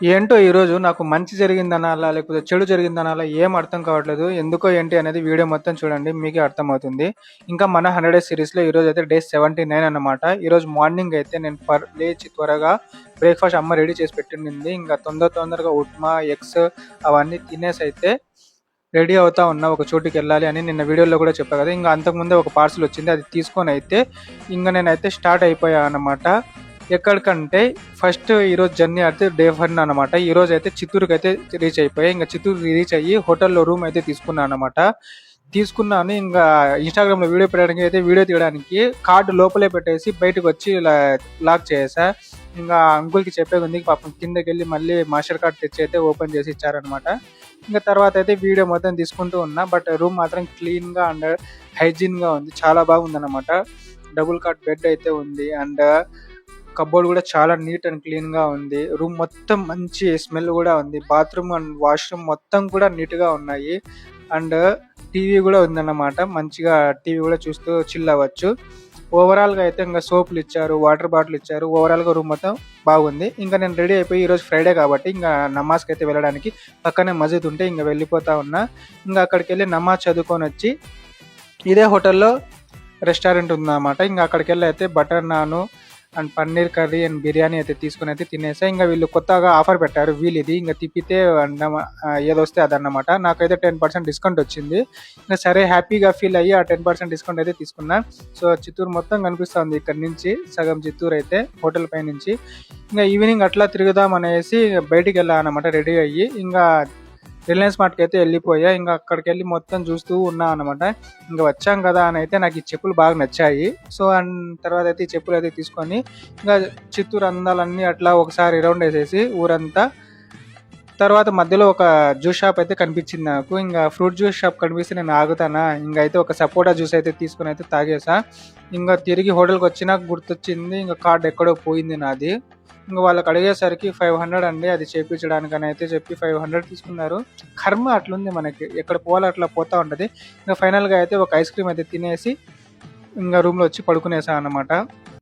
ఏంటో ఈరోజు నాకు మంచి జరిగిందనాలా? లేకపోతే చెడు జరిగిందనాలా? ఏం అర్థం కావట్లేదు. ఎందుకో ఏంటి అనేది వీడియో మొత్తం చూడండి. మీకే అర్థమవుతుంది. ఇంకా మన 100 డేస్ సిరీస్‌లో ఈరోజైతే డే 79 అన్నమాట. ఈరోజు మార్నింగ్ అయితే నేను లేచి త్వరగా బ్రేక్‌ఫాస్ట్ అమ్మ రెడీ చేసి పెట్టిండింది. ఇంకా తొందరగా ఉప్మా, ఎగ్స్ అవన్నీ తినేసైతే రెడీ అవుతా ఉన్నా. ఒక చోటుకెళ్ళాలి అని నిన్న వీడియోలో కూడా చెప్పా కదా! ఇంక అంతకుముందే ఒక పార్సెల్ వచ్చింది. అది తీసుకొనైతే ఇంక నేనైతే స్టార్ట్ అయిపోయా అన్నమాట. ఎక్కడికంటే ఫస్ట్ ఈరోజు జర్నీ అయితే డే 1 అనమాట. ఈరోజైతే చిత్తూరుకైతే రీచ్ అయిపోయా. ఇంక చిత్తూరు రీచ్ అయ్యి హోటల్‌లో రూమ్ అయితే తీసుకున్నా అనమాట. తీసుకున్నాను. ఇంగా ఇన్‌స్టాగ్రామ్‌లో వీడియో పెట్టడానికి అయితే వీడియో తీయడానికి కార్డ్ లోపలే పెట్టేసి బయటకొచ్చి ఇలా లాక్ చేసేసా. ఇంగా అంకుల్‌కి చెప్పేదుంది. పాపం కిందకెళ్ళి మళ్ళీ మాస్టర్ కార్డ్ తెచ్చి అయితే ఓపెన్ చేసి ఇచ్చారనమాట. ఇంక తర్వాత అయితే వీడియో మొత్తం తీసుకుంటూ ఉన్నా. బట్ రూమ్ మాత్రం క్లీన్‌గా అండ్ హైజీన్‌గా ఉంది. చాలా బాగుందనమాట. డబుల్ కాట్ బెడ్ అయితే ఉంది. అండ్ కబోర్డ్ కూడా చాలా నీట్ అండ్ క్లీన్‌గా ఉంది. రూమ్ మొత్తం మంచి స్మెల్ కూడా ఉంది. బాత్రూమ్ అండ్ వాష్‌రూమ్ మొత్తం కూడా నీట్‌గా ఉన్నాయి. అండ్ టీవీ కూడా ఉందన్నమాట. మంచిగా టీవీ కూడా చూస్తూ చిల్ అవ్వచ్చు. ఓవరాల్‌గా అయితే ఇంక సోపులు ఇచ్చారు, వాటర్ బాటిల్ ఇచ్చారు. ఓవరాల్‌గా రూమ్ మొత్తం బాగుంది. ఇంకా నేను రెడీ అయిపోయి ఈరోజు ఫ్రైడే కాబట్టి ఇంగా నమాజ్‌కి అయితే వెళ్ళడానికి పక్కనే మసీద్ ఉంటే ఇంక వెళ్ళిపోతా ఉన్నా. ఇంక అక్కడికెళ్ళి నమాజ్ చదువుకొనొచ్చి ఇదే హోటల్‌లో రెస్టారెంట్ ఉందన్నమాట. ఇంక అక్కడికెళ్ళి అయితే బటర్ నాను and paneer curry and biryani అయితే తీసుకొని అయితే తినేసా. ఇంక వీళ్ళు కొత్తగా ఆఫర్ పెట్టారు వీల్ ఇది. ఇంక తిప్పితే ఏదొస్తే అదన్నమాట. నాకైతే 10% డిస్కౌంట్ వచ్చింది. ఇంక సరే హ్యాపీగా ఫీల్ అయ్యి ఆ 10% డిస్కౌంట్ అయితే తీసుకున్నా. సో చిత్తూరు మొత్తం కనిపిస్తా ఉంది ఇక్కడ నుంచి. సగం చిత్తూరు అయితే హోటల్ పై నుంచి. ఇంక ఈవినింగ్ అట్లా తిరుగుదాం అనేసి బయటికి వెళ్ళా అనమాట రెడీ అయ్యి. ఇంకా రిలయన్స్ మార్ట్‌కి అయితే వెళ్ళిపోయా. ఇంక అక్కడికెళ్ళి మొత్తం చూస్తూ ఉన్నా అనమాట. ఇంక వచ్చాం కదా అని అయితే నాకు ఈ చెప్పులు బాగా నచ్చాయి. సో అండ్ తర్వాత అయితే ఈ చెప్పులు అయితే తీసుకొని ఇంకా చిత్తూరు అందాలన్నీ అట్లా ఒకసారి రౌండ్ వేసేసి ఊరంతా. తర్వాత మధ్యలో ఒక జ్యూస్ షాప్ అయితే కనిపించింది నాకు. ఇంక ఫ్రూట్ జ్యూస్ షాప్ కనిపిస్తే నేను ఆగుతానా? ఇంక అయితే ఒక సపోటా జ్యూస్ అయితే తీసుకొని అయితే తాగేసా. ఇంక తిరిగి హోటల్‌కి వచ్చినాక గుర్తొచ్చింది ఇంక కార్డ్ ఎక్కడో పోయింది నాది. ఇంక వాళ్ళకి అడిగేసరికి 500 అండి అది చేపించడానికని అయితే చెప్పి 500 తీసుకున్నారు. కర్మ అట్లుంది మనకి. ఎక్కడ పోవాలో అట్లా పోతా ఉంటది. ఇంక ఫైనల్‌గా అయితే ఒక ఐస్ క్రీమ్ అయితే తినేసి ఇంక రూమ్‌లో వచ్చి పడుకునేసా అన్నమాట.